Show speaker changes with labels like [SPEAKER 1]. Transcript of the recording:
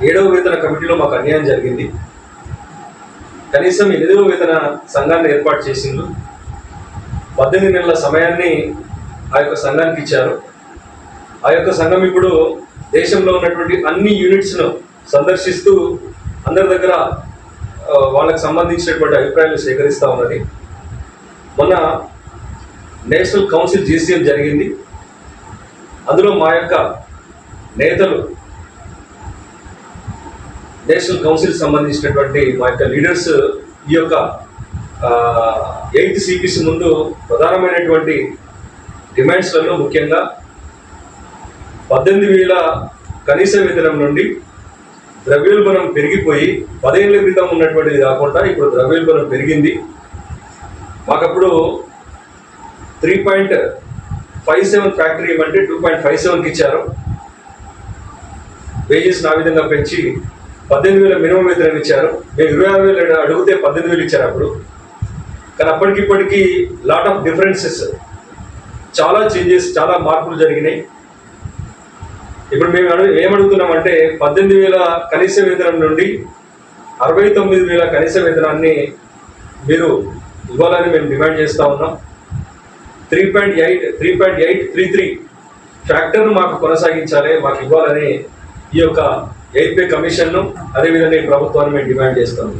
[SPEAKER 1] 7వ వేతన కమిటీలో మాకు అన్యాయం జరిగింది. కనీసం 8వ వేతన సంఘాన్ని ఏర్పాటు చేసిండ్రు. 18 నెలల సమయాన్ని ఆ యొక్క సంఘానికి ఇచ్చారు. ఆ యొక్క సంఘం ఇప్పుడు దేశంలో ఉన్నటువంటి అన్ని యూనిట్స్ను సందర్శిస్తూ అందరి దగ్గర వాళ్ళకి సంబంధించినటువంటి అభిప్రాయాలు సేకరిస్తూ ఉన్నది. మొన్న నేషనల్ కౌన్సిల్ జీసీఎం జరిగింది. అందులో మా యొక్క నేతలు, నేషనల్ కౌన్సిల్ సంబంధించినటువంటి మా యొక్క లీడర్స్ ఈ యొక్క 8th సిపిసి ముందు ప్రధానమైనటువంటి డిమాండ్స్లలో ముఖ్యంగా 18,000 కనీస వేతనం నుండి ద్రవ్యోల్బణం పెరిగిపోయి 10 ఏళ్ల క్రితం ఉన్నటువంటిది కాకుండా ఇప్పుడు ద్రవ్యోల్బణం పెరిగింది. మాకప్పుడు 3.57 ఫ్యాక్టరీ ఇవ్వంటే 2.57కి ఇచ్చారు. వేజెస్ ఆ విధంగా పెంచి 18,000 మినిమం వేతనం ఇచ్చారు. మేము 26,000 అడిగితే 18,000 ఇచ్చారు అప్పుడు. కానీ అప్పటికిప్పటికీ లాట్ ఆఫ్ డిఫరెన్సెస్, చాలా చేంజెస్, చాలా మార్పులు జరిగినాయి. ఇప్పుడు మేము ఏమడుగుతున్నామంటే 18,000 కనీస వేతనం నుండి 69,000 కనీస వేతనాన్ని మీరు ఇవ్వాలని మేము డిమాండ్ చేస్తూ ఉన్నాం. 3.833 ఫ్యాక్టర్ను మాకు కొనసాగించాలి, మాకు ఇవ్వాలని ఈ యొక్క 8th పే కమిషన్ను అదేవిధంగా ఈ ప్రభుత్వాన్ని మేము డిమాండ్ చేస్తాము.